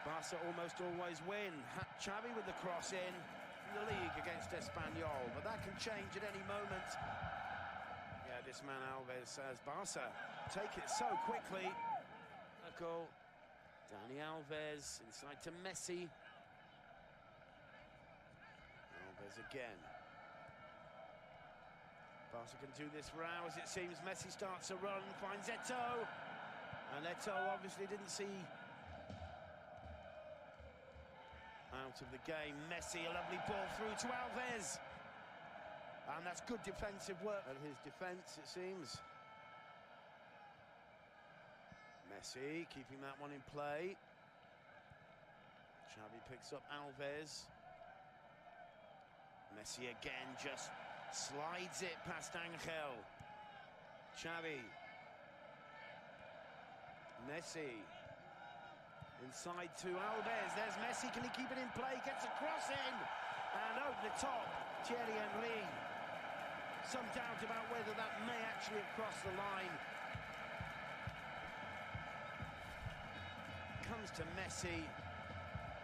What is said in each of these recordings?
Barca almost always win. Xavi with the cross in the league against Espanyol, but that can change at any moment. Yeah, this man Alves says Barca take it so quickly. Dani Alves inside to Messi. Alves again. Barca can do this for hours, it seems. Messi starts a run, finds Eto'o. And Eto'o obviously didn't see out of the game. Messi, a lovely ball through to Alves. And that's good defensive work at his defence, it seems. Messi keeping that one in play. Xavi picks up Alves. Messi again just slides it past Angel. Xavi. Messi. Inside to Alves. There's Messi. Can he keep it in play? Gets a cross in. And over the top, Thierry Henry. Some doubt about whether that may actually have crossed the line. Comes to Messi.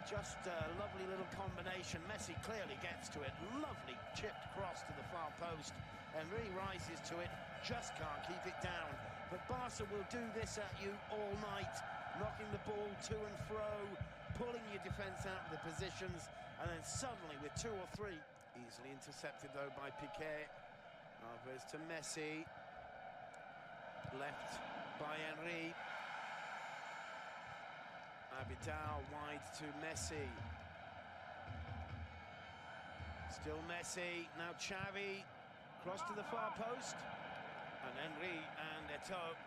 Just a lovely little combination. Messi clearly gets to it. Lovely chipped cross to the far post. Henry rises to it, just can't keep it down. But Barca will do this at you all night, knocking the ball to and fro, pulling your defence out of the positions, and then suddenly with two or three. Easily intercepted though by Piqué. Alves to Messi. Left by Henry. Abidal wide to Messi. Still Messi, now Xavi. Cross to the far post. And Henry and Eto'o.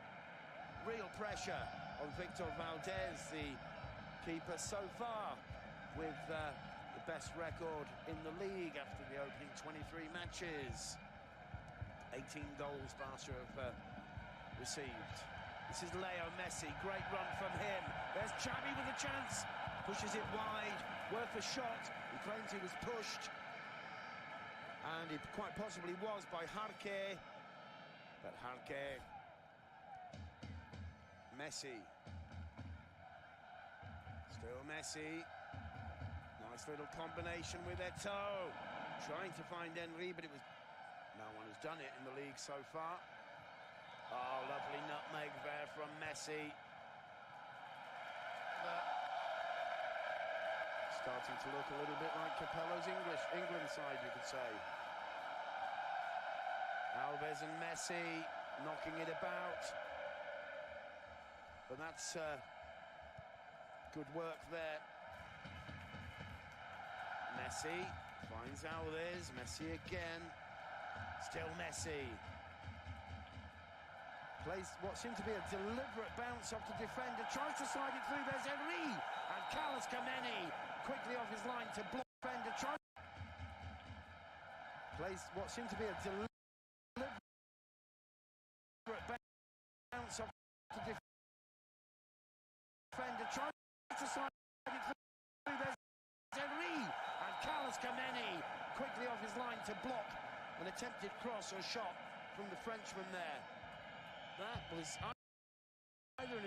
Real pressure on Victor Valdez, the keeper so far, with the best record in the league after the opening 23 matches. 18 goals Barca have received. This is Leo Messi, great run from him. There's Xavi with a chance, pushes it wide, worth a shot. He claims he was pushed, and it quite possibly was by Jarque. But Jarque, Messi, still Messi. Nice little combination with Eto'o, trying to find Henry, but it was no one has done it in the league so far. Oh, lovely nutmeg there from Messi. Starting to look a little bit like Capello's England side, you could say. Alves and Messi knocking it about. But that's good work there. Messi finds Alves. Messi again. Still Messi. Plays what seemed to be a deliberate bounce off the defender, tries to slide it through, there's Henry, and Carlos Kameni quickly off his line to block defender, plays what seemed to be a deliberate bounce off the defender, tries to slide it through, there's Henry, and Carlos Kameni quickly off his line to block an attempted cross or shot from the Frenchman there. That was either an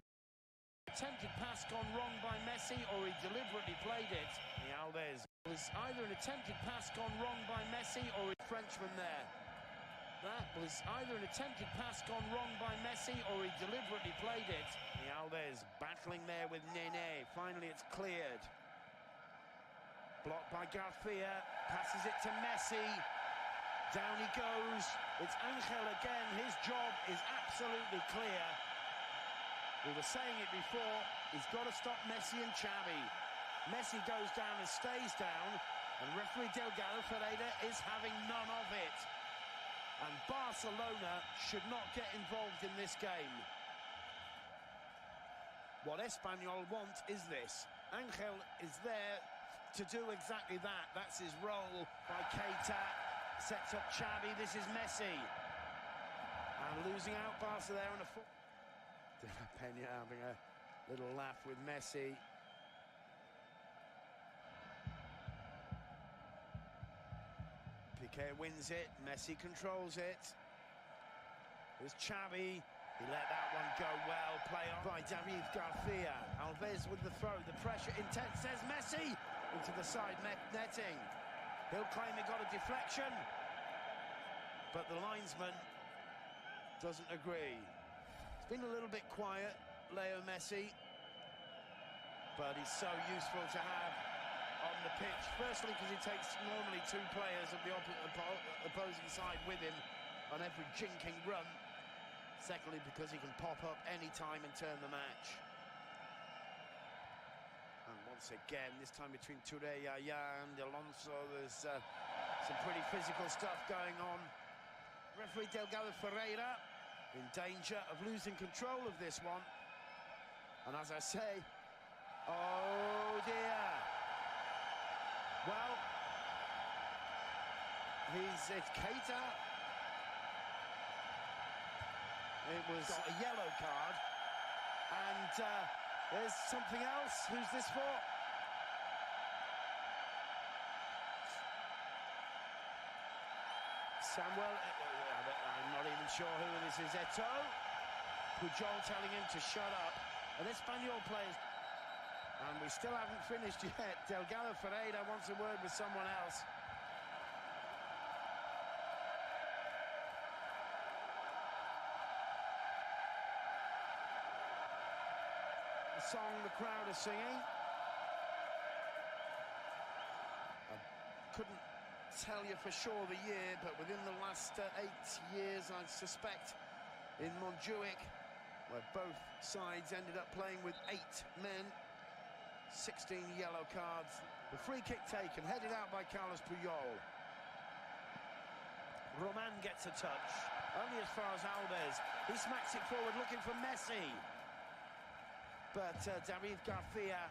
attempted pass gone wrong by Messi, or he deliberately played it. Alves was either an attempted pass gone wrong by Messi, or a Frenchman there. That was either an attempted pass gone wrong by Messi, or he deliberately played it. Alves battling there with Nene. Finally, it's cleared. Blocked by Garcia. Passes it to Messi. Down he goes. It's Angel again. His job is absolutely clear. We were saying it before. He's got to stop Messi and Xavi. Messi goes down and stays down, and referee Delgado Ferreira is having none of it. And Barcelona should not get involved in this game. What Espanyol want is this. Angel is there to do exactly that. That's his role. By Keita. Sets up Xavi, this is Messi. And losing out Barca there on a foot. De La Peña having a little laugh with Messi. Piqué wins it, Messi controls it. There's Xavi, He let that one go well, play on by David Garcia. Alves with the throw, the pressure intense, there's Messi! Into the side netting. He'll claim he got a deflection, but the linesman doesn't agree. It's been a little bit quiet, Leo Messi, but he's so useful to have on the pitch. Firstly, because he takes normally two players of the opposing side with him on every jinking run. Secondly, because he can pop up any time and turn the match. And once again, this time between Touré, Yaya and Alonso, there's some pretty physical stuff going on. Referee Delgado Ferreira in danger of losing control of this one. And as I say, oh dear. Well, it's Keita. It was a yellow card, and there's something else. Who's this for? Samuel, I'm not even sure who this is. Eto'o. Pujol telling him to shut up. An Espanyol player. And we still haven't finished yet. Delgado Ferreira wants a word with someone else. Song the crowd are singing. I couldn't tell you for sure the year, but within the last 8 years, I suspect, in Montjuic, where both sides ended up playing with 8 men, 16 yellow cards. The free kick taken, headed out by Carlos Puyol. Roman gets a touch, only as far as Alves. He smacks it forward, looking for Messi. But David Garcia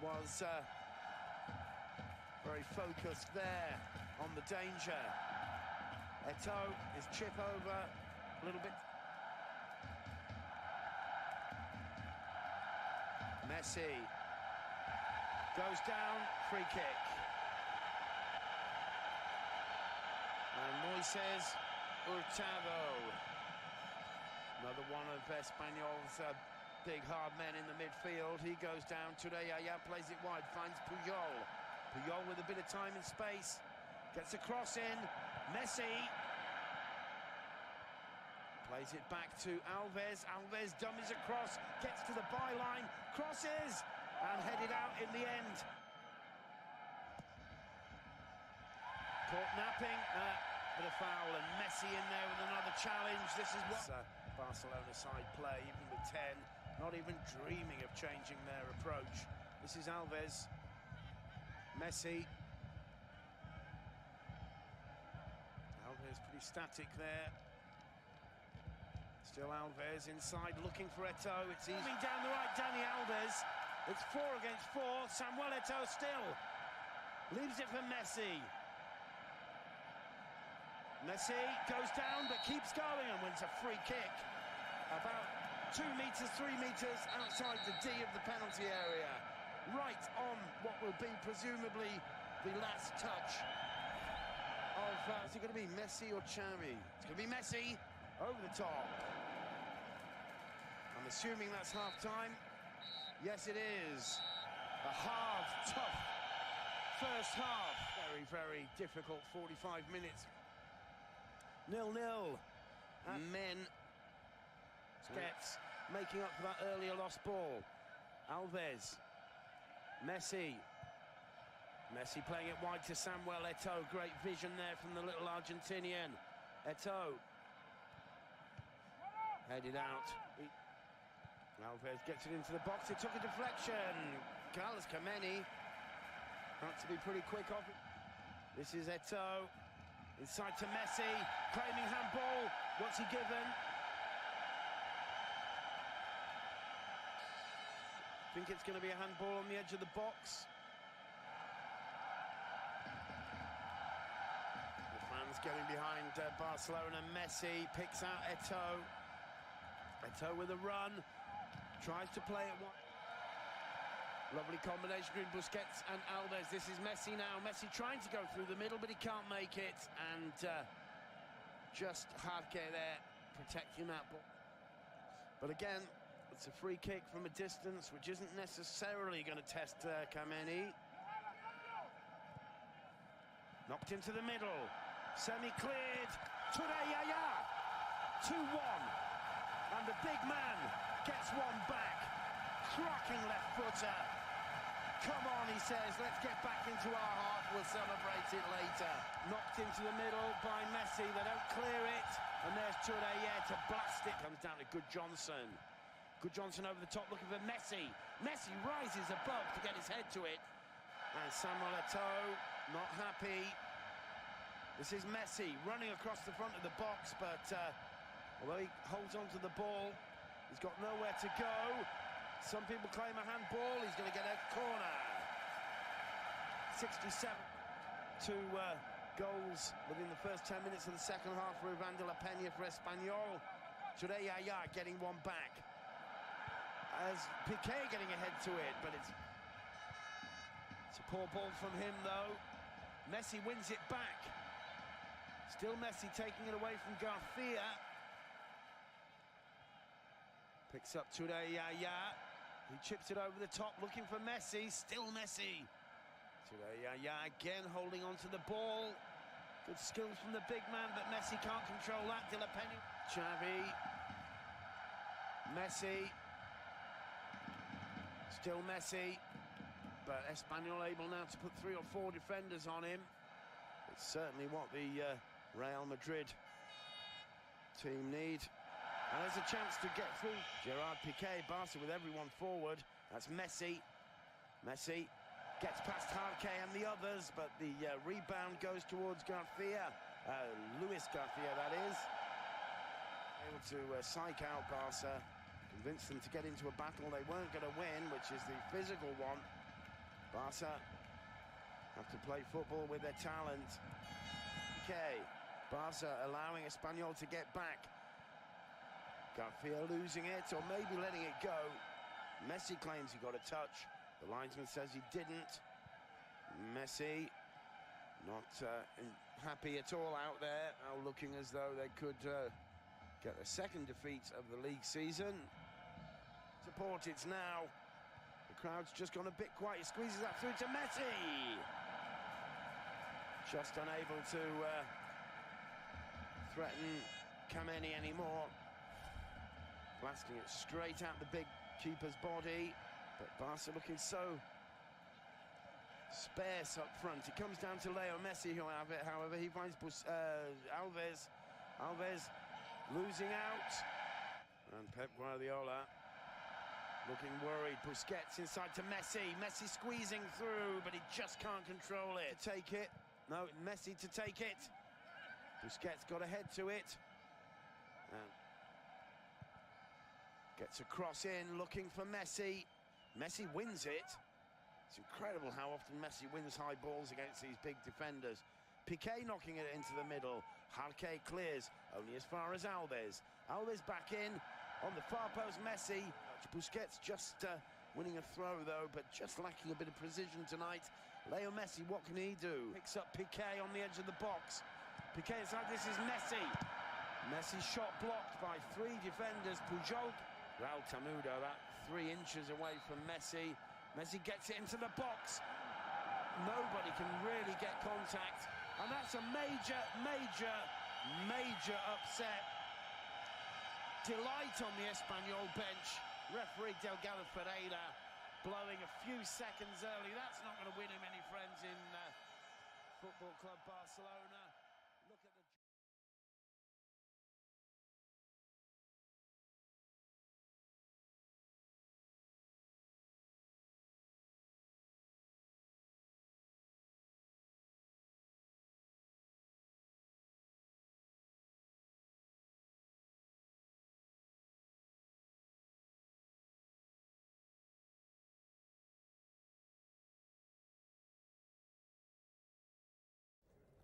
was very focused there on the danger. Eto'o, his chip over a little bit. Messi goes down, free kick. And Moises Hurtado. Another one of Espanyol's big hard men in the midfield. He goes down. Touré Yaya plays it wide, finds Puyol. Puyol with a bit of time and space. Gets a cross in. Messi. Plays it back to Alves. Alves dummies across, gets to the byline, crosses, and headed out in the end. Caught napping. Bit of foul, and Messi in there with another challenge. This is what Barcelona side play, even with 10, not even dreaming of changing their approach. This is Alves. Messi. Alves pretty static there. Still Alves inside, looking for Eto'o. It's easy. Down the right, Dani Alves. It's 4 against 4. Samuel Eto'o still leaves it for Messi. Messi goes down but keeps going and wins a free kick about 2 meters, 3 meters outside the D of the penalty area, right on what will be presumably the last touch of is it going to be Messi or Xavi? It's going to be Messi over the top. I'm assuming that's half time. Yes, it is. A hard, tough first half. Very, very difficult 45 minutes. 0-0. Men. Busquets making up for that earlier lost ball. Alves. Messi. Messi playing it wide to Samuel Eto'o. Great vision there from the little Argentinian. Eto'o. Headed out. Alves gets it into the box. It took a deflection. Carlos Kameni had to be pretty quick off it. This is Eto'o. Inside to Messi, claiming handball. What's he given? Think it's going to be a handball on the edge of the box. The fans getting behind Barcelona. Messi picks out Eto'o. Eto'o with a run. Tries to play it wide. Lovely combination between Busquets and Alves. This is Messi now. Messi trying to go through the middle, but he can't make it. And just Jarque there protecting that ball. But again, it's a free kick from a distance, which isn't necessarily going to test Kameni. Knocked into the middle, semi-cleared, Toure Yaya, 2-1, and the big man gets one back, cracking left footer. Come on, he says, let's get back into our half, we'll celebrate it later. Knocked into the middle by Messi, they don't clear it, and there's Toure Yaya to blast it. Comes down to Gudjohnsen. Gudjohnsen over the top looking for Messi. Messi rises above to get his head to it. And Samuel Eto'o not happy. This is Messi running across the front of the box, but although he holds on to the ball, he's got nowhere to go. Some people claim a handball, he's going to get a corner. 67. 2 goals within the first 10 minutes of the second half for Ivan de la Peña for Espanyol. Toure Yaya getting one back. As Piqué getting ahead to it, but it's a poor ball from him though. Messi wins it back. Still Messi taking it away from Garcia. Picks up Toure Yaya. He chips it over the top looking for Messi. Still Messi. Toure Yaya again holding on to the ball. Good skills from the big man, but Messi can't control that. De La Peña. Xavi. Messi. Still Messi, but Espanyol able now to put 3 or 4 defenders on him. It's certainly what the Real Madrid team need. And there's a chance to get through. Gerard Piqué, Barca with everyone forward. That's Messi. Messi gets past Jarque and the others, but the rebound goes towards Garcia. Luis Garcia, that is. Able to psych out Barca. Convinced them to get into a battle they weren't going to win, which is the physical one. Barca have to play football with their talent. Okay, Barca allowing Espanyol to get back. Garcia losing it, or maybe letting it go. Messi claims he got a touch. The linesman says he didn't. Messi not happy at all out there, now looking as though they could get the second defeat of the league season. Supported now. The crowd's just gone a bit quiet. He squeezes that through to Messi. Just unable to threaten Kameni anymore. Blasting it straight out the big keeper's body. But Barca looking so sparse up front. It comes down to Leo Messi, who'll have it. However, he finds Alves. Alves losing out. And Pep Guardiola looking worried. Busquets inside to Messi. Messi squeezing through, but he just can't control it. To take it. No, Messi to take it. Busquets got ahead to it. And gets a cross in, looking for Messi. Messi wins it. It's incredible how often Messi wins high balls against these big defenders. Piqué knocking it into the middle. Jarque clears, only as far as Alves. Alves back in, on the far post, Messi. Busquets just winning a throw, though, but just lacking a bit of precision tonight. Leo Messi, what can he do? Picks up Piqué on the edge of the box. Piqué inside, this is Messi. Messi's shot blocked by 3 defenders. Pujol, Raul Tamudo, that 3 inches away from Messi. Messi gets it into the box. Nobody can really get contact. And that's a major, major, major upset. Delight on the Espanyol bench. Referee Delgado Ferreira blowing a few seconds early. That's not going to win him any friends in Football Club Barcelona. Look at the...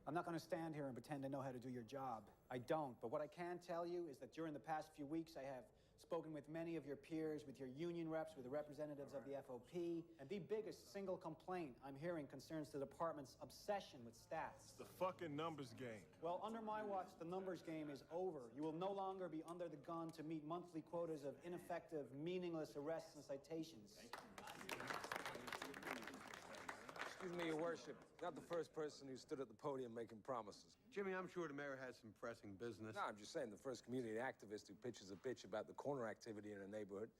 I'm not going to stand here and pretend I know how to do your job. I don't, but what I can tell you is that during the past few weeks I have spoken with many of your peers, with your union reps, with the representatives of the FOP, and the biggest single complaint I'm hearing concerns the department's obsession with stats. It's the fucking numbers game. Well, under my watch, the numbers game is over. You will no longer be under the gun to meet monthly quotas of ineffective, meaningless arrests and citations. Excuse me, Your Worship. Not the first person who stood at the podium making promises. Jimmy, I'm sure the mayor has some pressing business. No, I'm just saying, the first community activist who pitches a bitch about the corner activity in a neighborhood.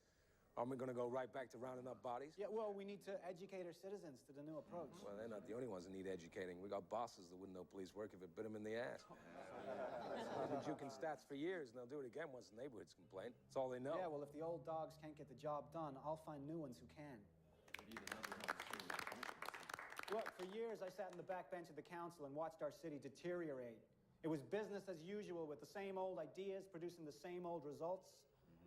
Aren't we going to go right back to rounding up bodies? Yeah, well, we need to educate our citizens to the new approach. Well, they're not the only ones that need educating. We got bosses that wouldn't know police work if it bit them in the ass. They've been juking stats for years, and they'll do it again once the neighborhoods complain. That's all they know. Yeah, well, if the old dogs can't get the job done, I'll find new ones who can. Look, for years I sat in the back bench of the council and watched our city deteriorate. It was business as usual with the same old ideas producing the same old results.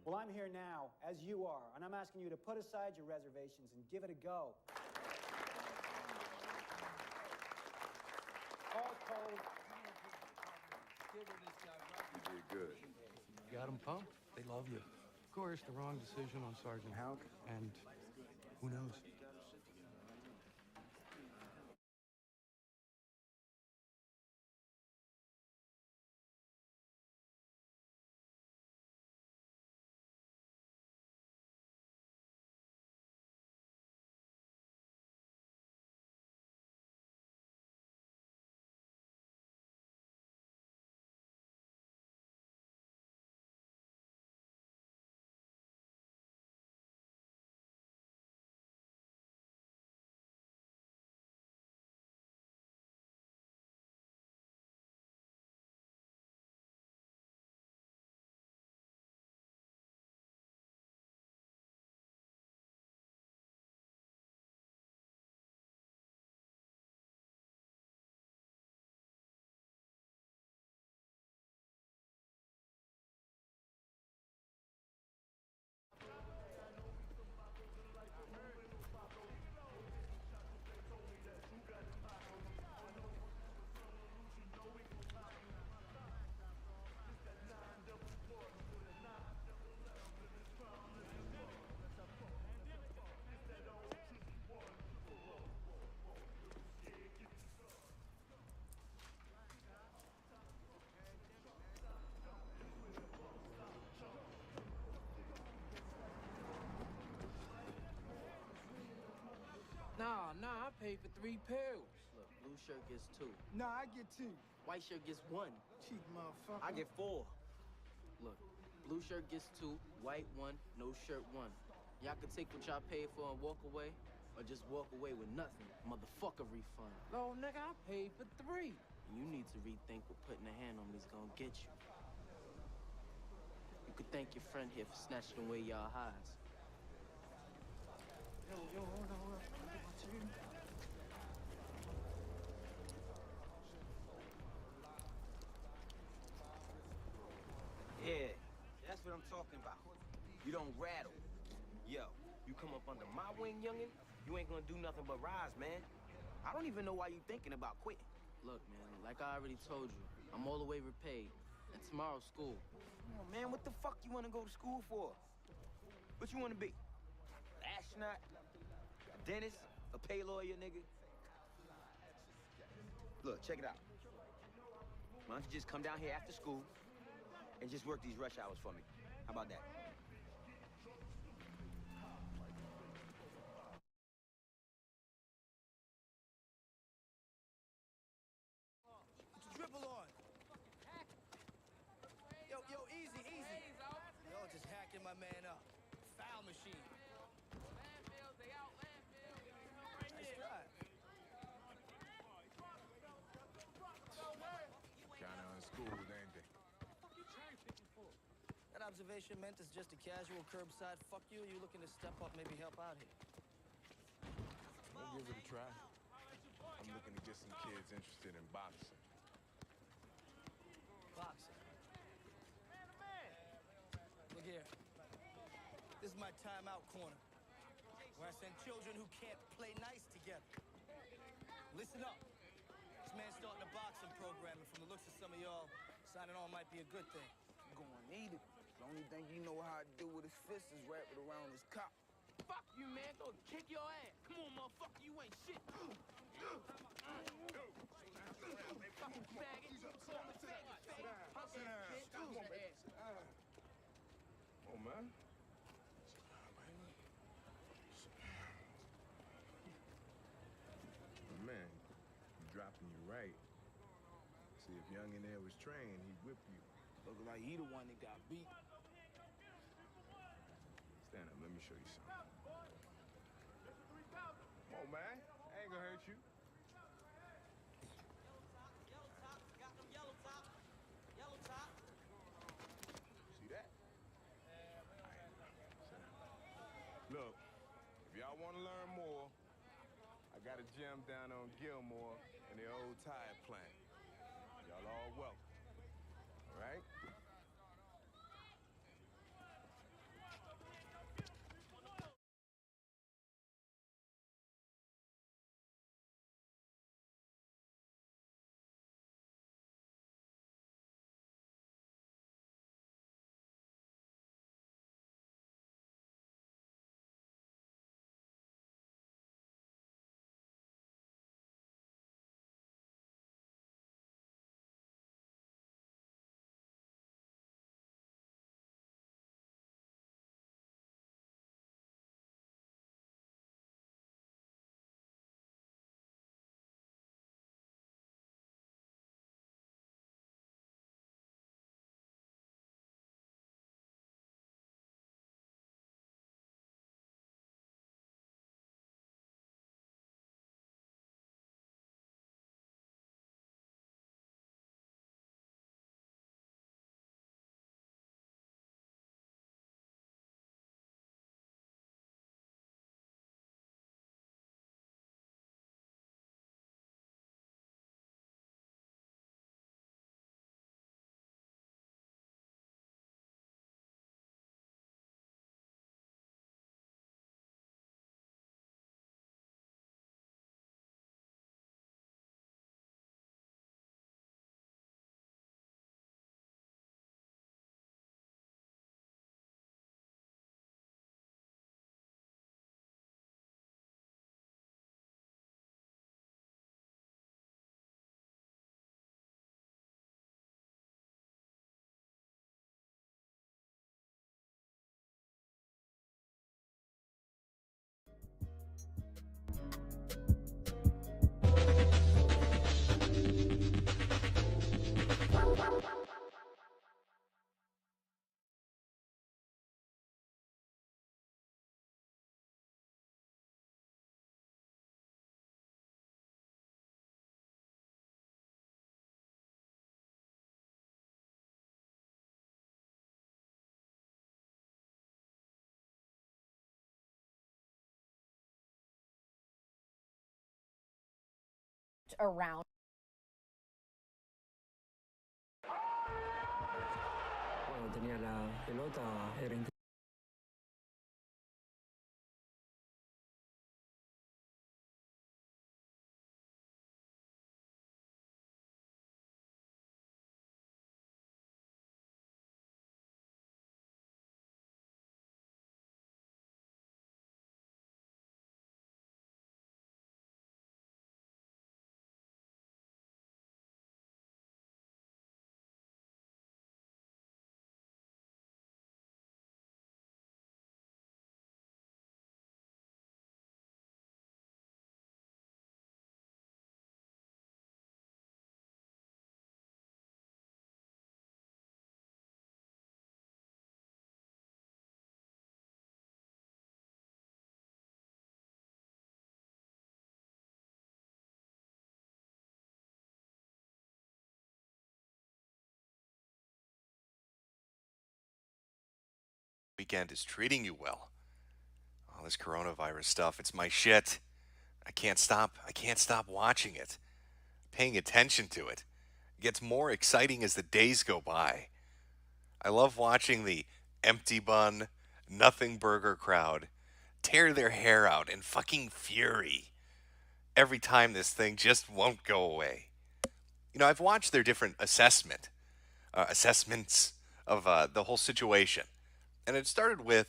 Well, I'm here now, as you are, and I'm asking you to put aside your reservations and give it a go. All told, You did good. Got them pumped. They love you. Of course, the wrong decision on Sergeant Hauk, and who knows? Nah, I paid for 3 pills. Look, blue shirt gets 2. Nah, I get 2. White shirt gets 1. Cheap motherfucker. I get 4. Look, blue shirt gets 2, white 1, no shirt 1. Y'all can take what y'all paid for and walk away, or just walk away with nothing. Motherfucker refund. No, nigga, I paid for 3. You need to rethink what putting a hand on me is gonna get you. You could thank your friend here for snatching away y'all highs. Yo, hold on. Yeah, that's what I'm talking about. You don't rattle. Yo, you come up under my wing, youngin', you ain't gonna do nothing but rise, man. I don't even know why you thinking about quitting. Look, man, like I already told you, I'm all the way repaid. And tomorrow's school. Oh, man, what the fuck you wanna go to school for? What you wanna be? An astronaut? A dentist? A pay lawyer, nigga? Look, check it out. Why don't you just come down here after school and just work these rush hours for me? How about that? Dribble on. Yo, easy. Yo, just hacking my man up. Foul machine. Nice try. Kinda unschooled, ain't they? That observation meant it's just a casual curbside fuck you, or you looking to step up, maybe help out here? We'll give it a try. I'm looking to get some kids interested in boxing. Boxing. Look here. This is my timeout corner, where I send children who can't play nice together. Listen up. This man's starting a boxing program, and from the looks of some of y'all, signing on might be a good thing. You gonna need it. The only thing he know how to do with his fist is wrap it around his cock. Fuck you, man. Gonna kick your ass. Come on, motherfucker. You ain't shit. Fucking faggot. Call me faggot. Come on, man. Man, you dropping you right. See, if Young in there was trained, he'd whip you. Look like he the one that got beat. Stand up, let me show you something. Come on, man. I ain't gonna hurt you. See that? Look, if y'all want to learn more, I got a gym down on Gilmore in the old tire plant. Y'all all welcome. All right? Around. Cuando tenía la pelota era weekend is treating you well. All this coronavirus stuff, it's my shit. I can't stop watching it, paying attention to it. It gets more exciting as the days go by. I love watching the empty bun, nothing burger crowd tear their hair out in fucking fury every time this thing just won't go away. You know, I've watched their different assessments of the whole situation. And it started with,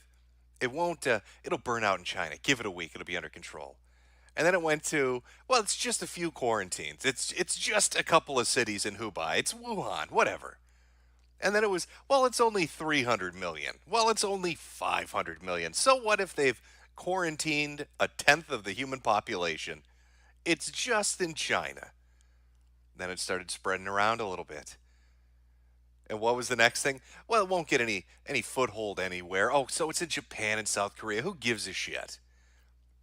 it'll burn out in China. Give it a week, it'll be under control. And then it went to, well, it's just a few quarantines. It's just a couple of cities in Hubei. It's Wuhan, whatever. And then it was, well, it's only 300 million. Well, it's only 500 million. So what if they've quarantined a tenth of the human population? It's just in China. Then it started spreading around a little bit. And what was the next thing? Well, it won't get any foothold anywhere. Oh, so it's in Japan and South Korea. Who gives a shit?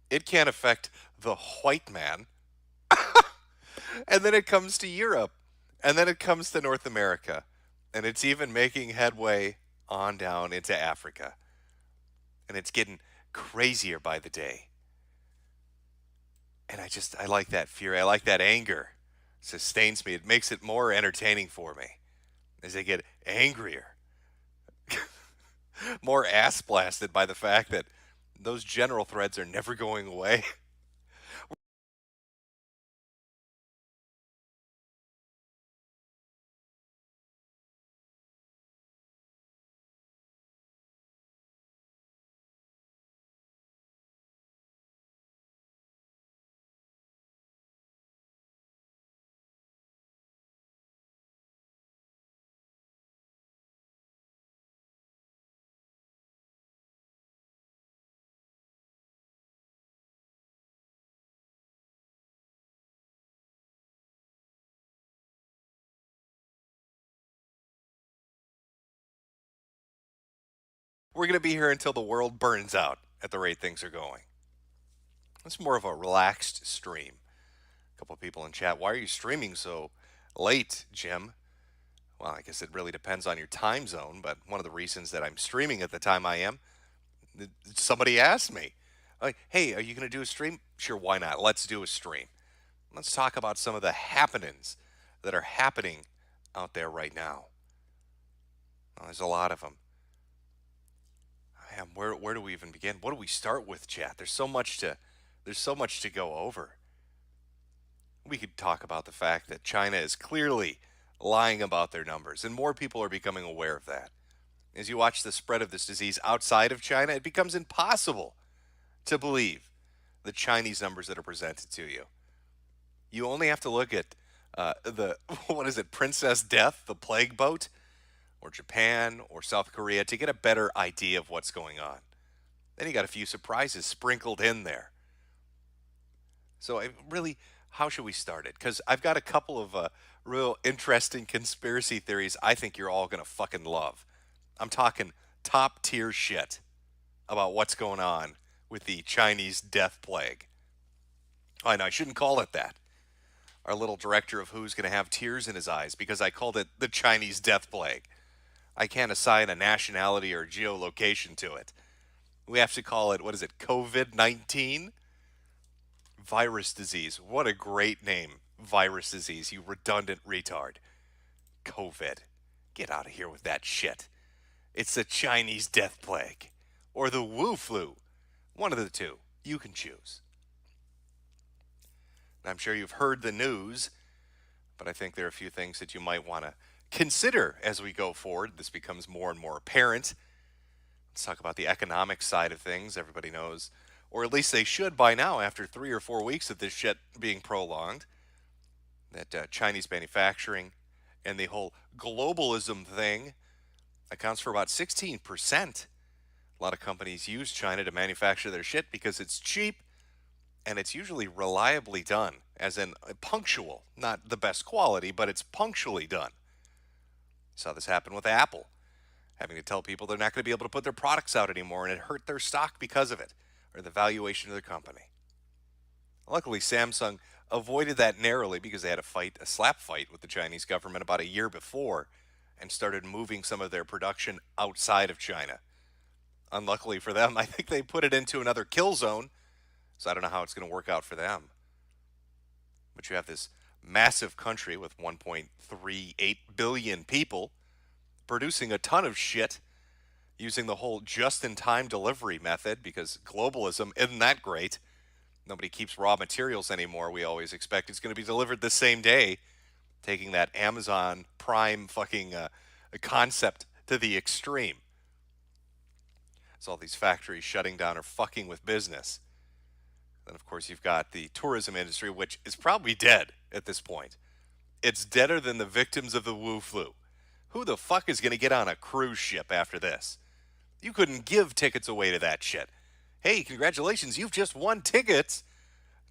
It can't affect the white man. And then it comes to Europe. And then it comes to North America. And it's even making headway on down into Africa. And it's getting crazier by the day. And I like that fury. I like that anger. It sustains me. It makes it more entertaining for me as they get angrier. More ass blasted by the fact that those general threads are never going away. We're going to be here until the world burns out at the rate things are going. It's more of a relaxed stream. A couple of people in chat, why are you streaming so late, Jim? Well, I guess it really depends on your time zone, but one of the reasons that I'm streaming at the time I am, somebody asked me, like, hey, are you going to do a stream? Sure, why not? Let's do a stream. Let's talk about some of the happenings that are happening out there right now. Well, there's a lot of them. Man, where do we even begin? What do we start with, chat? There's so much to go over. We could talk about the fact that China is clearly lying about their numbers, and more people are becoming aware of that. As you watch the spread of this disease outside of China, it becomes impossible to believe the Chinese numbers that are presented to you. You only have to look at Princess Death, the plague boat, or Japan, or South Korea to get a better idea of what's going on. Then you got a few surprises sprinkled in there. So how should we start it? Because I've got a couple of real interesting conspiracy theories I think you're all going to fucking love. I'm talking top tier shit about what's going on with the Chinese death plague. I know I shouldn't call it that. Our little director of Who's going to have tears in his eyes because I called it the Chinese death plague. I can't assign a nationality or geolocation to it. We have to call it, COVID-19? Virus disease. What a great name, virus disease, you redundant retard. COVID. Get out of here with that shit. It's the Chinese death plague. Or the Wu flu. One of the two. You can choose. I'm sure you've heard the news, but I think there are a few things that you might want to consider as we go forward. This becomes more and more apparent. Let's talk about the economic side of things. Everybody knows, or at least they should by now after 3 or 4 weeks of this shit being prolonged, that Chinese manufacturing and the whole globalism thing accounts for about 16%. A lot of companies use China to manufacture their shit because it's cheap and it's usually reliably done, as in punctual, not the best quality, but it's punctually done. Saw this happen with Apple, having to tell people they're not going to be able to put their products out anymore, and it hurt their stock because of it, or the valuation of their company. Luckily, Samsung avoided that narrowly because they had a slap fight with the Chinese government about a year before and started moving some of their production outside of China. Unluckily for them, I think they put it into another kill zone, so I don't know how it's going to work out for them. But you have this massive country with 1.38 billion people producing a ton of shit using the whole just-in-time delivery method because globalism isn't that great. Nobody keeps raw materials anymore. We always expect it's going to be delivered the same day, taking that Amazon Prime fucking concept to the extreme. As all these factories shutting down or fucking with business. Then, of course, you've got the tourism industry, which is probably dead at this point. It's deader than the victims of the Wu flu. Who the fuck is going to get on a cruise ship after this? You couldn't give tickets away to that shit. Hey, congratulations, you've just won tickets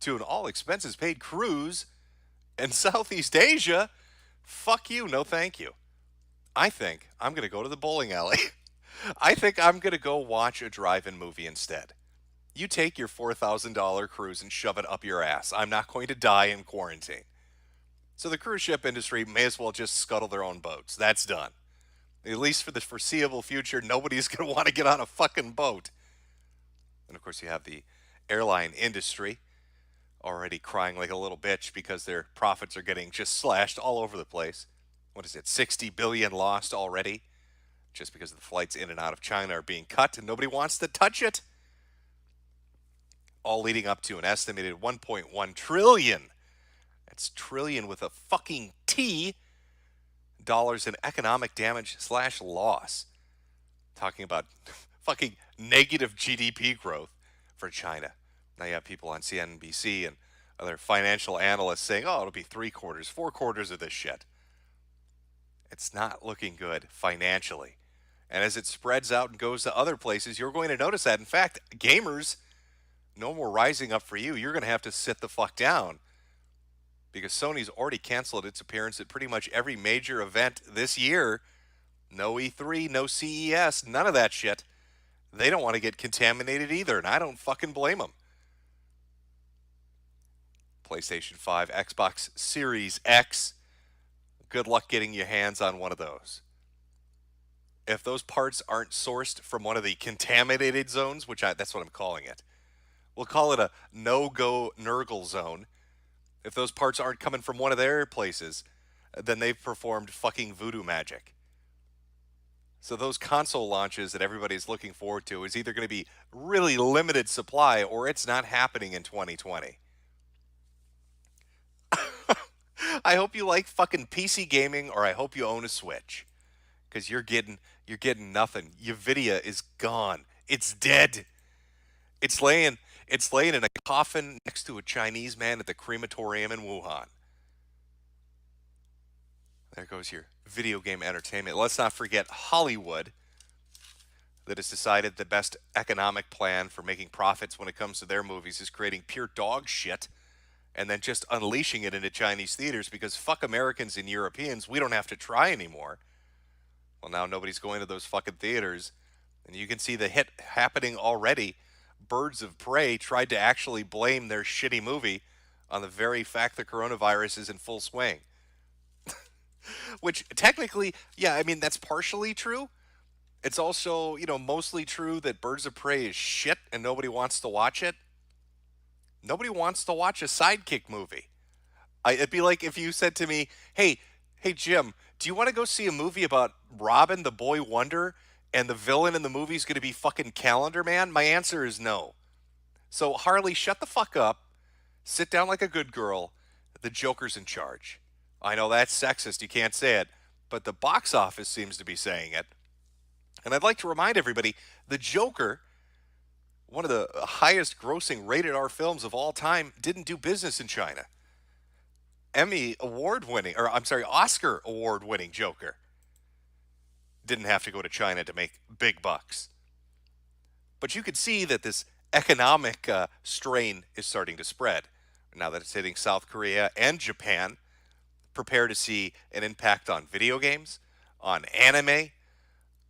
to an all-expenses-paid cruise in Southeast Asia. Fuck you, no thank you. I think I'm going to go to the bowling alley. I think I'm going to go watch a drive-in movie instead. You take your $4,000 cruise and shove it up your ass. I'm not going to die in quarantine. So the cruise ship industry may as well just scuttle their own boats. That's done. At least for the foreseeable future, nobody's going to want to get on a fucking boat. And of course, you have the airline industry already crying like a little bitch because their profits are getting just slashed all over the place. What is it, 60 billion lost already? Just because the flights in and out of China are being cut and nobody wants to touch it. All leading up to an estimated 1.1 trillion. That's trillion with a fucking T. Dollars in economic damage / loss. Talking about fucking negative GDP growth for China. Now you have people on CNBC and other financial analysts saying, oh, it'll be 3/4, 4/4 of this shit. It's not looking good financially. And as it spreads out and goes to other places, you're going to notice that. In fact, gamers, no more rising up for you. You're going to have to sit the fuck down. Because Sony's already canceled its appearance at pretty much every major event this year. No E3, no CES, none of that shit. They don't want to get contaminated either, and I don't fucking blame them. PlayStation 5, Xbox Series X, good luck getting your hands on one of those. If those parts aren't sourced from one of the contaminated zones, that's what I'm calling it. We'll call it a no-go Nurgle zone. If those parts aren't coming from one of their places, then they've performed fucking voodoo magic. So those console launches that everybody's looking forward to is either going to be really limited supply or it's not happening in 2020. I hope you like fucking PC gaming, or I hope you own a Switch. Because you're getting nothing. Nvidia is gone. It's dead. It's laying in a coffin next to a Chinese man at the crematorium in Wuhan. There goes your video game entertainment. Let's not forget Hollywood, that has decided the best economic plan for making profits when it comes to their movies is creating pure dog shit and then just unleashing it into Chinese theaters because fuck Americans and Europeans, we don't have to try anymore. Well, now nobody's going to those fucking theaters, and you can see the hit happening already. Birds of Prey tried to actually blame their shitty movie on the very fact the coronavirus is in full swing. Which technically, yeah, I mean, that's partially true. It's also, mostly true that Birds of Prey is shit and nobody wants to watch it. Nobody wants to watch a sidekick movie. It'd be like if you said to me, hey, Jim, do you want to go see a movie about Robin, the Boy Wonder, and the villain in the movie is going to be fucking Calendar Man? My answer is no. So, Harley, shut the fuck up. Sit down like a good girl. The Joker's in charge. I know that's sexist. You can't say it. But the box office seems to be saying it. And I'd like to remind everybody, The Joker, one of the highest grossing rated R films of all time, didn't do business in China. Oscar award-winning Joker didn't have to go to China to make big bucks. But you could see that this economic strain is starting to spread. Now that it's hitting South Korea and Japan, prepare to see an impact on video games, on anime,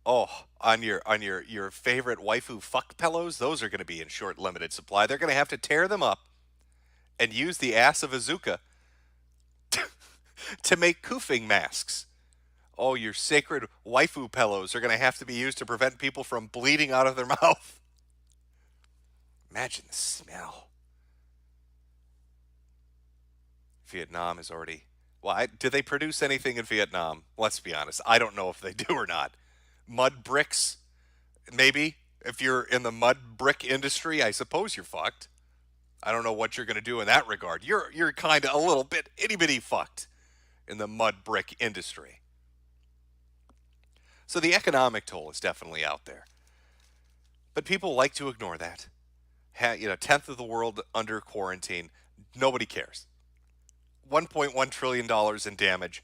on your favorite waifu fuck pillows. Those are going to be in short limited supply. They're going to have to tear them up and use the ass of Azuka to make koofing masks. Oh, your sacred waifu pillows are going to have to be used to prevent people from bleeding out of their mouth. Imagine the smell. Vietnam is already... Well, do they produce anything in Vietnam? Let's be honest. I don't know if they do or not. Mud bricks? Maybe. If you're in the mud brick industry, I suppose you're fucked. I don't know what you're going to do in that regard. You're kind of a little bit itty-bitty fucked in the mud brick industry. So the economic toll is definitely out there. But people like to ignore that. 10th of the world under quarantine. Nobody cares. $1.1 trillion in damage.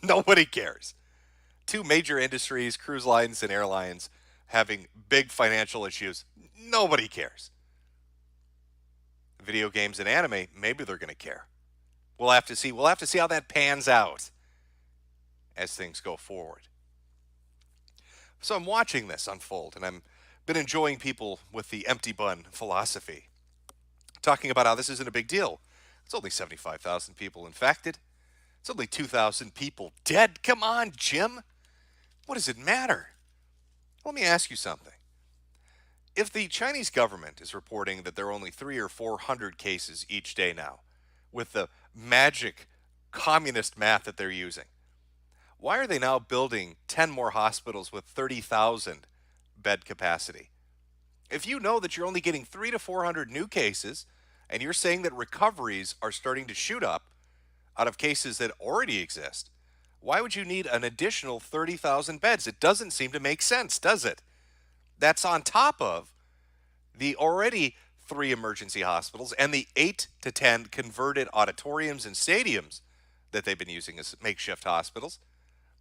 Nobody cares. Two major industries, cruise lines and airlines, having big financial issues. Nobody cares. Video games and anime, maybe they're going to care. We'll have to see. We'll have to see how that pans out as things go forward. So I'm watching this unfold, and I've been enjoying people with the empty bun philosophy, talking about how this isn't a big deal. It's only 75,000 people infected. It's only 2,000 people dead. Come on, Jim. What does it matter? Let me ask you something. If the Chinese government is reporting that there are only 300 or 400 cases each day now, with the magic communist math that they're using, why are they now building 10 more hospitals with 30,000 bed capacity? If you know that you're only getting 300 to 400 new cases, and you're saying that recoveries are starting to shoot up out of cases that already exist, why would you need an additional 30,000 beds? It doesn't seem to make sense, does it? That's on top of the already 3 emergency hospitals and the 8 to 10 converted auditoriums and stadiums that they've been using as makeshift hospitals.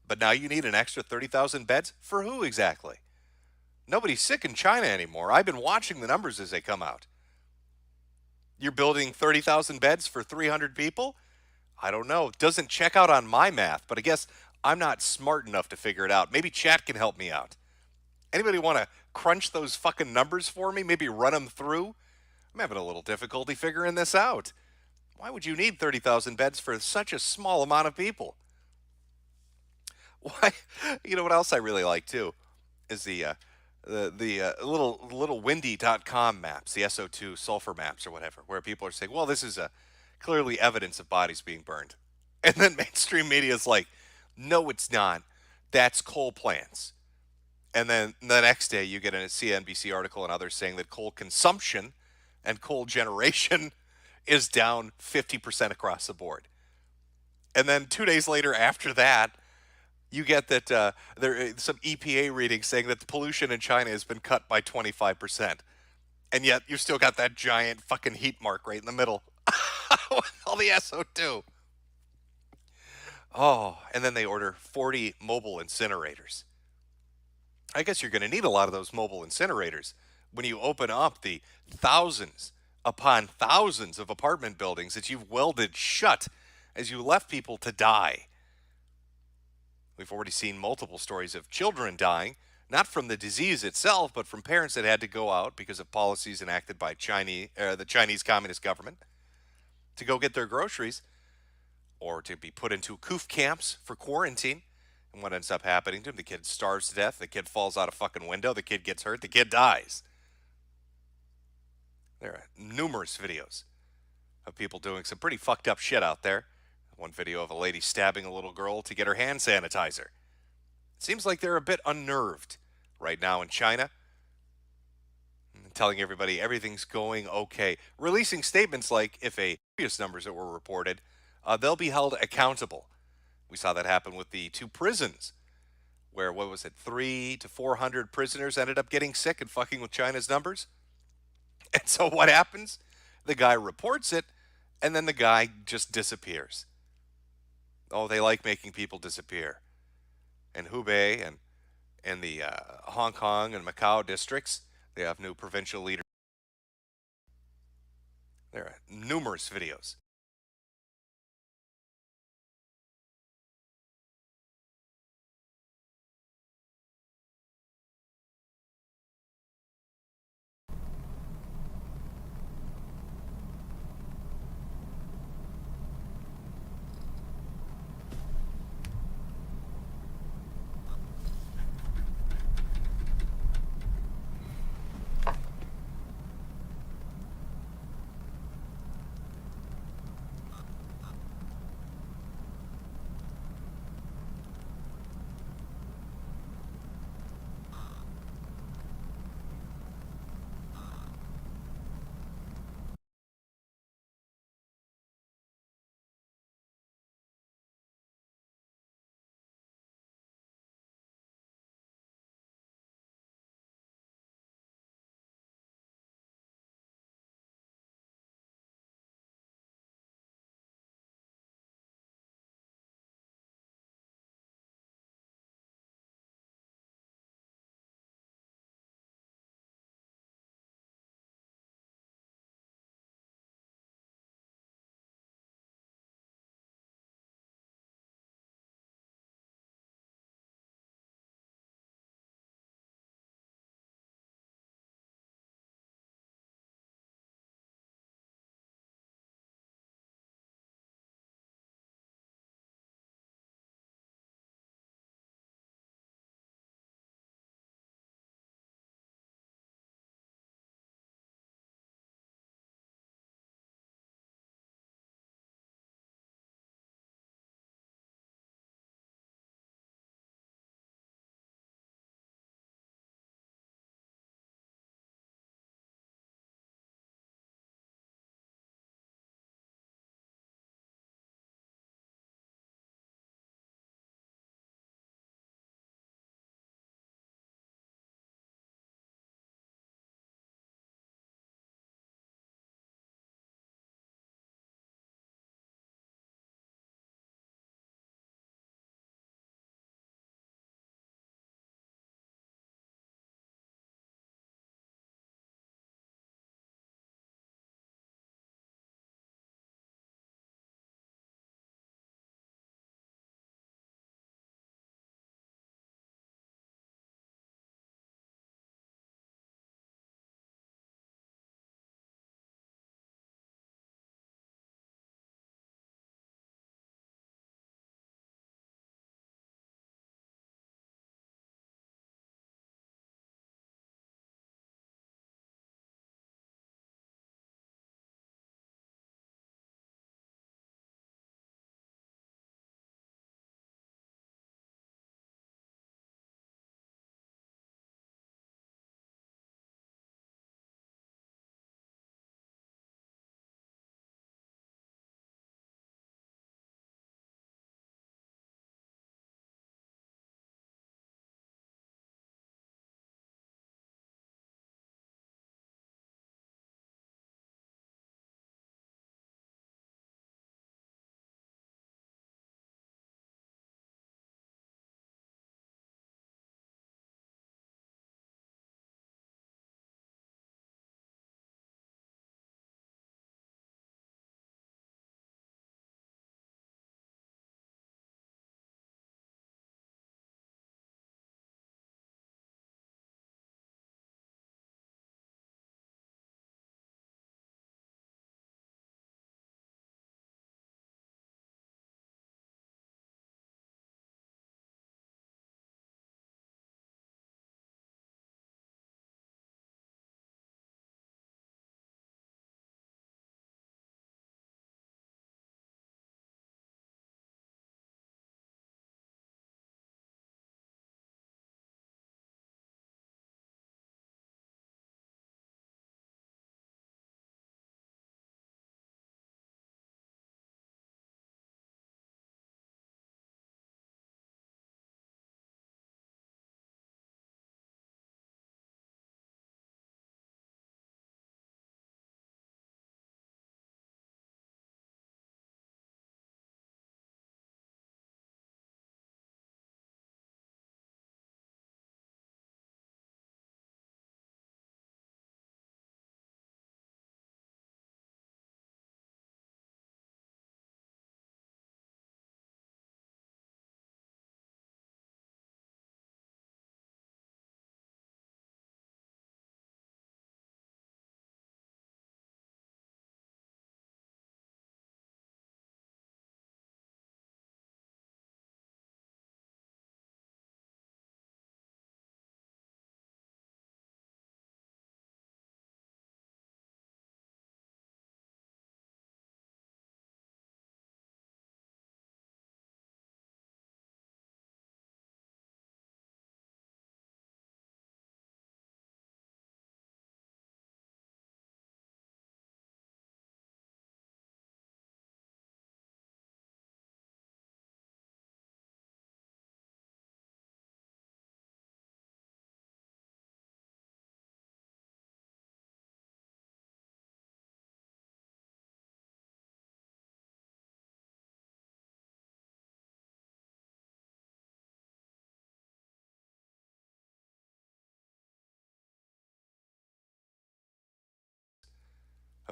But now you need an extra 30,000 beds? For who exactly? Nobody's sick in China anymore. I've been watching the numbers as they come out. You're building 30,000 beds for 300 people? I don't know. It doesn't check out on my math, but I guess I'm not smart enough to figure it out. Maybe chat can help me out. Anybody want to crunch those fucking numbers for me? Maybe run them through? I'm having a little difficulty figuring this out. Why would you need 30,000 beds for such a small amount of people? Why? You know what else I really like too is the little windy.com maps, the SO2 sulfur maps or whatever, where people are saying, well, this is clearly evidence of bodies being burned. And then mainstream media is like, no, it's not. That's coal plants. And then the next day you get a CNBC article and others saying that coal consumption and coal generation is down 50% across the board. And then 2 days later after that, you get that there some EPA reading saying that the pollution in China has been cut by 25%. And yet you still got that giant fucking heat mark right in the middle. All the SO2. Oh, and then they order 40 mobile incinerators. I guess you're going to need a lot of those mobile incinerators when you open up the thousands upon thousands of apartment buildings that you've welded shut as you left people to die. We've already seen multiple stories of children dying, not from the disease itself, but from parents that had to go out because of policies enacted by the Chinese Communist government to go get their groceries or to be put into coof camps for quarantine. And what ends up happening to him? The kid starves to death. The kid falls out a fucking window. The kid gets hurt. The kid dies. There are numerous videos of people doing some pretty fucked up shit out there. One video of a lady stabbing a little girl to get her hand sanitizer. It seems like they're a bit unnerved right now in China. Telling everybody everything's going okay. Releasing statements like if previous numbers that were reported, they'll be held accountable. We saw that happen with the 2 prisons where, 300 to 400 prisoners ended up getting sick and fucking with China's numbers. And so what happens? The guy reports it, and then the guy just disappears. Oh, they like making people disappear. In Hubei and the Hong Kong and Macau districts, they have new provincial leaders. There are numerous videos.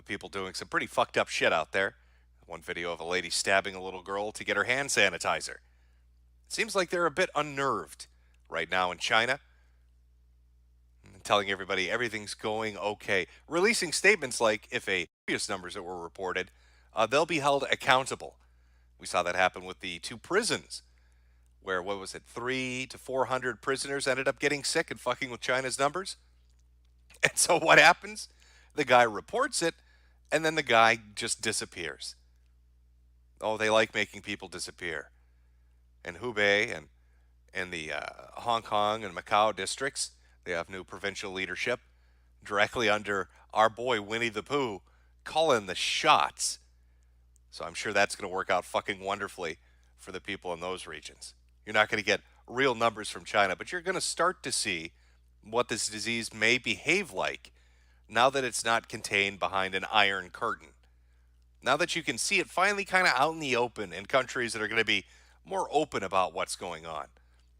of people doing some pretty fucked up shit out there. One video of a lady stabbing a little girl to get her hand sanitizer. It seems like they're a bit unnerved right now in China, telling everybody everything's going okay, releasing statements like if previous numbers that were reported, they'll be held accountable. We saw that happen with the 2 prisons where, 300 to 400 prisoners ended up getting sick and fucking with China's numbers. And so what happens? The guy reports it, and then the guy just disappears. Oh, they like making people disappear. In Hubei and the Hong Kong and Macau districts, they have new provincial leadership directly under our boy Winnie the Pooh calling the shots. So I'm sure that's going to work out fucking wonderfully for the people in those regions. You're not going to get real numbers from China, but you're going to start to see what this disease may behave like now that it's not contained behind an iron curtain. Now that you can see it finally kind of out in the open in countries that are going to be more open about what's going on,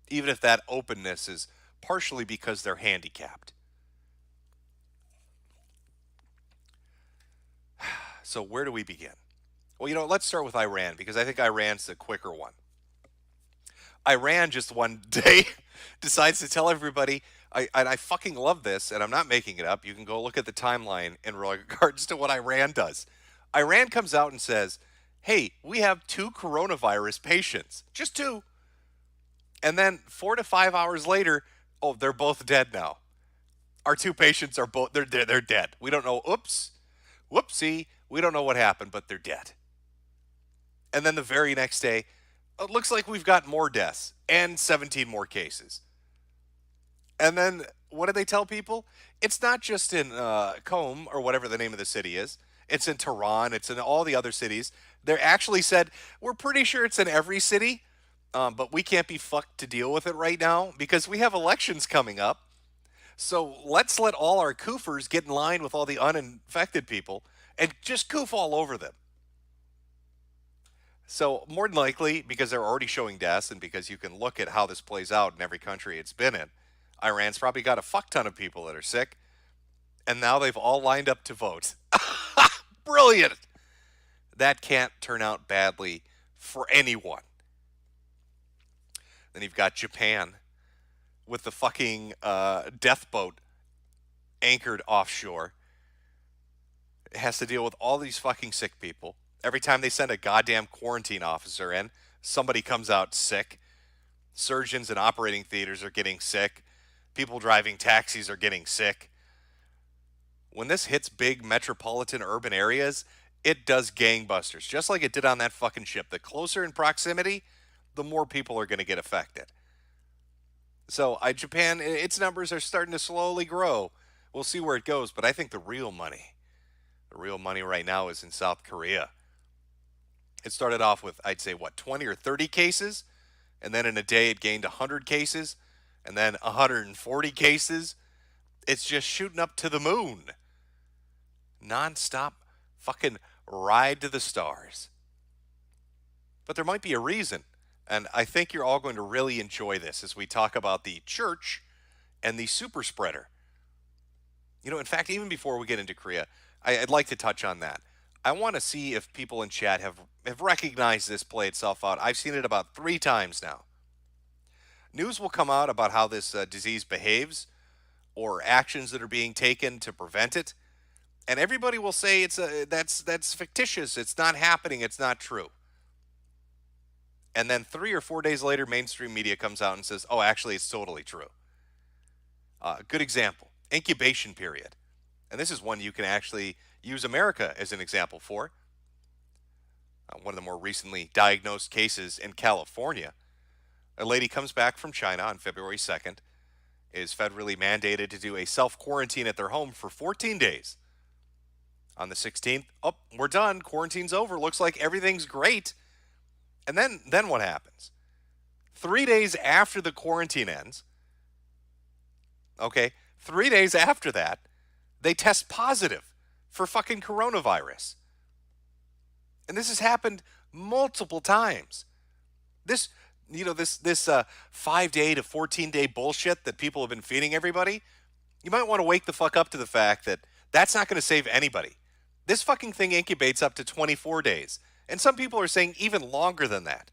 even if that openness is partially because they're handicapped. So where do we begin? Well, let's start with Iran, because I think Iran's the quicker one. Iran just one day decides to tell everybody, I fucking love this, and I'm not making it up. You can go look at the timeline in regards to what Iran does. Iran comes out and says, hey, we have 2 coronavirus patients. Just 2. And then 4 to 5 hours later, oh, they're both dead now. Our 2 patients are both, they're dead. We don't know, whoopsie, we don't know what happened, but they're dead. And then the very next day, it looks like we've got more deaths and 17 more cases. And then what do they tell people? It's not just in Qom or whatever the name of the city is. It's in Tehran. It's in all the other cities. They actually said, we're pretty sure it's in every city, but we can't be fucked to deal with it right now because we have elections coming up. So let's let all our koofers get in line with all the uninfected people and just goof all over them. So more than likely, because they're already showing deaths and because you can look at how this plays out in every country it's been in, Iran's probably got a fuck ton of people that are sick, and now they've all lined up to vote. Brilliant! That can't turn out badly for anyone. Then you've got Japan with the fucking death boat anchored offshore. It has to deal with all these fucking sick people. Every time they send a goddamn quarantine officer in, somebody comes out sick. Surgeons in operating theaters are getting sick. People driving taxis are getting sick. When this hits big metropolitan urban areas, it does gangbusters, just like it did on that fucking ship. The closer in proximity, the more people are going to get affected. So Japan, its numbers are starting to slowly grow. We'll see where it goes, but I think the real money right now is in South Korea. It started off with, I'd say, 20 or 30 cases, and then in a day it gained 100 cases, and then 140 cases. It's just shooting up to the moon. Non-stop fucking ride to the stars. But there might be a reason, and I think you're all going to really enjoy this as we talk about the church and the super spreader. In fact, even before we get into Korea, I'd like to touch on that. I want to see if people in chat have recognized this play itself out. I've seen it about 3 times now. News will come out about how this disease behaves or actions that are being taken to prevent it. And everybody will say that's fictitious. It's not happening. It's not true. And then 3 or 4 days later, mainstream media comes out and says, oh, actually, it's totally true. Good example, incubation period. And this is one you can actually use America as an example for. One of the more recently diagnosed cases in California. A lady comes back from China on February 2nd, is federally mandated to do a self-quarantine at their home for 14 days. On the 16th, oh, we're done. Quarantine's over. Looks like everything's great. And then what happens? 3 days after the quarantine ends, 3 days after that, they test positive for fucking coronavirus. And this has happened multiple times. This 5-day to 14-day bullshit that people have been feeding everybody, you might want to wake the fuck up to the fact that that's not going to save anybody. This fucking thing incubates up to 24 days. And some people are saying even longer than that.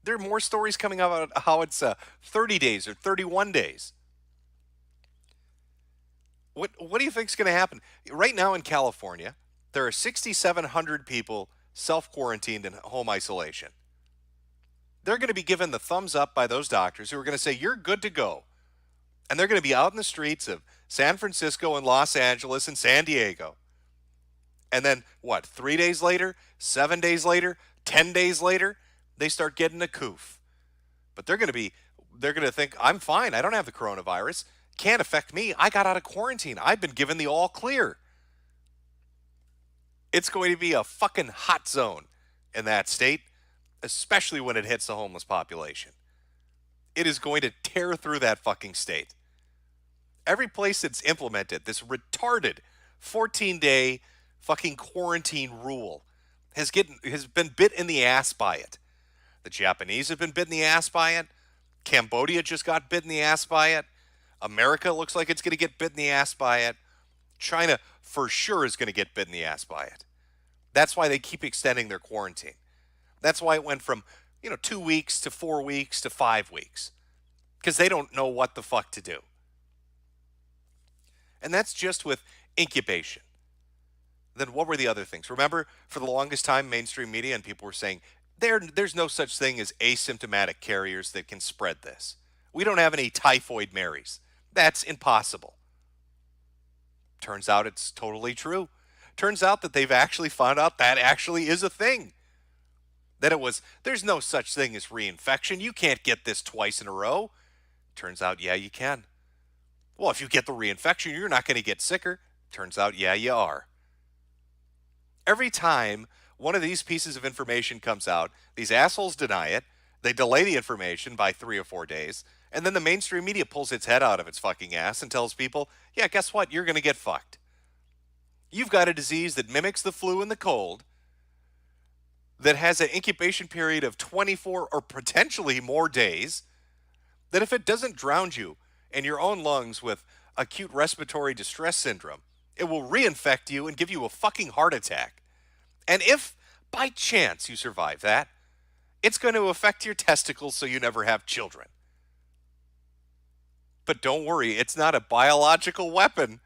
There are more stories coming out about how it's 30 days or 31 days. What do you think is going to happen? Right now in California, there are 6,700 people self-quarantined in home isolation. They're going to be given the thumbs up by those doctors who are going to say, you're good to go. And they're going to be out in the streets of San Francisco and Los Angeles and San Diego. And then, 3 days later, 7 days later, 10 days later, they start getting a coof. But they're going to think, I'm fine. I don't have the coronavirus. Can't affect me. I got out of quarantine. I've been given the all clear. It's going to be a fucking hot zone in that state, especially when it hits the homeless population. It is going to tear through that fucking state. Every place that's implemented this retarded 14-day fucking quarantine rule has been bit in the ass by it. The Japanese have been bit in the ass by it. Cambodia just got bit in the ass by it. America looks like it's going to get bit in the ass by it. China for sure is going to get bit in the ass by it. That's why they keep extending their quarantine. That's why it went from, 2 weeks to 4 weeks to 5 weeks. Because they don't know what the fuck to do. And that's just with incubation. Then what were the other things? Remember, for the longest time, mainstream media and people were saying, there's no such thing as asymptomatic carriers that can spread this. We don't have any typhoid Marys. That's impossible. Turns out it's totally true. Turns out that they've actually found out that actually is a thing. That there's no such thing as reinfection. You can't get this twice in a row. Turns out, yeah, you can. Well, if you get the reinfection, you're not going to get sicker. Turns out, yeah, you are. Every time one of these pieces of information comes out, these assholes deny it. They delay the information by 3 or 4 days. And then the mainstream media pulls its head out of its fucking ass and tells people, yeah, guess what? You're going to get fucked. You've got a disease that mimics the flu and the cold, that has an incubation period of 24 or potentially more days, that if it doesn't drown you in your own lungs with acute respiratory distress syndrome, it will reinfect you and give you a fucking heart attack. And if, by chance, you survive that, it's going to affect your testicles so you never have children. But don't worry, it's not a biological weapon.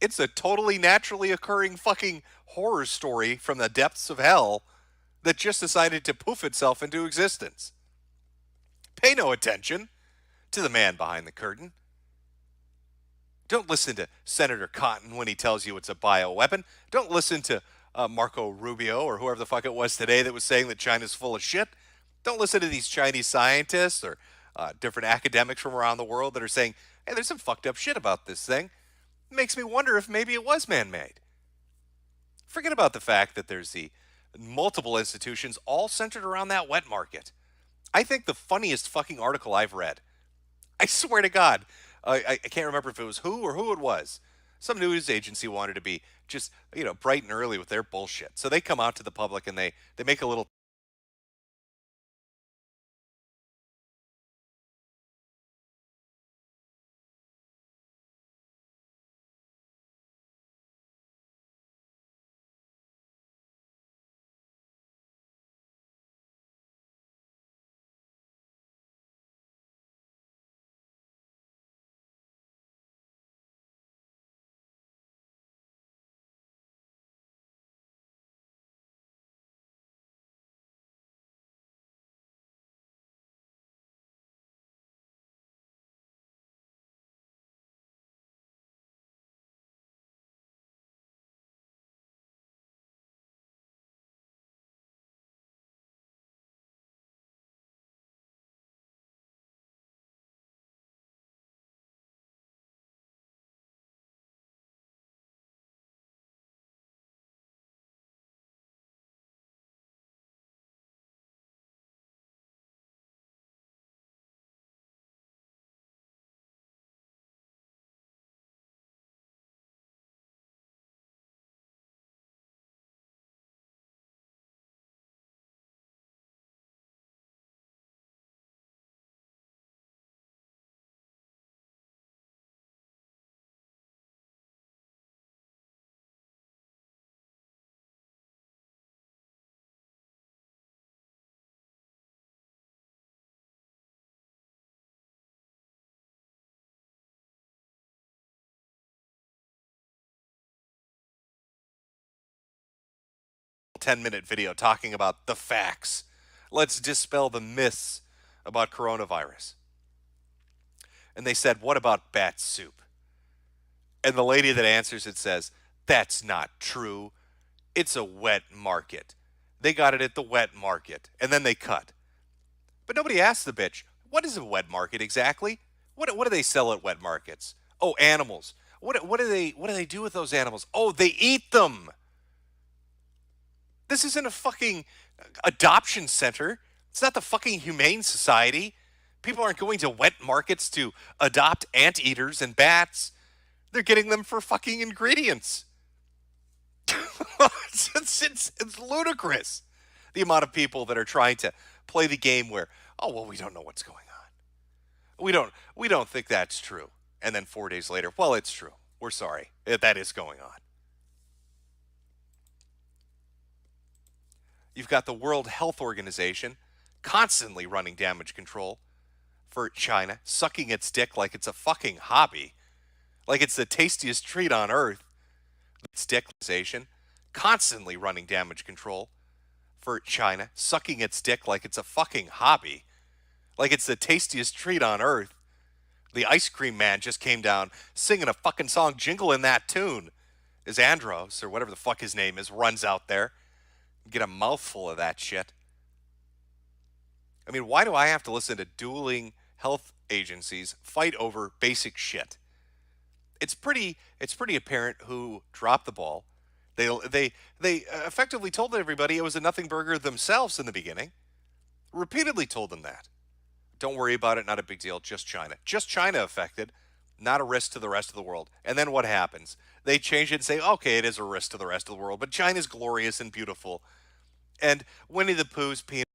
It's a totally naturally occurring fucking horror story from the depths of hell that just decided to poof itself into existence. Pay no attention to the man behind the curtain. Don't listen to Senator Cotton when he tells you it's a bioweapon. Don't listen to Marco Rubio or whoever the fuck it was today that was saying that China's full of shit. Don't listen to these Chinese scientists or different academics from around the world that are saying, hey, there's some fucked up shit about this thing. It makes me wonder if maybe it was man-made. Forget about the fact that there's the multiple institutions all centered around that wet market. I think the funniest fucking article I've read, I swear to God, I can't remember if it was who it was. Some news agency wanted to be just, bright and early with their bullshit. So they come out to the public and they make a little 10-minute video talking about the facts. Let's dispel the myths about coronavirus. And they said, what about bat soup? And the lady that answers it says, that's not true. It's a wet market. They got it at the wet market. And then they cut. But nobody asked the bitch, what is a wet market exactly? What do they sell at wet markets? Oh, animals. What do they do with those animals? Oh, they eat them. This isn't a fucking adoption center. It's not the fucking Humane Society. People aren't going to wet markets to adopt anteaters and bats. They're getting them for fucking ingredients. It's ludicrous. The amount of people that are trying to play the game where, oh, well, we don't know what's going on. We don't think that's true. And then 4 days later, well, it's true. We're sorry. That is going on. You've got the World Health Organization constantly running damage control for China, sucking its dick like it's a fucking hobby, like it's the tastiest treat on earth. Its dickization, constantly running damage control for China, sucking its dick like it's a fucking hobby, like it's the tastiest treat on earth. The ice cream man just came down singing a fucking song, jingle in that tune, as Andros, or whatever the fuck his name is, runs out there. Get a mouthful of that shit. I mean, why do I have to listen to dueling health agencies fight over basic shit? It's pretty apparent who dropped the ball. They effectively told everybody it was a nothing burger themselves in the beginning. Repeatedly told them that. Don't worry about it, not a big deal, just China. Just China affected, not a risk to the rest of the world. And then what happens? They change it and say, okay, it is a risk to the rest of the world, but China's glorious and beautiful. And Winnie the Pooh's peanut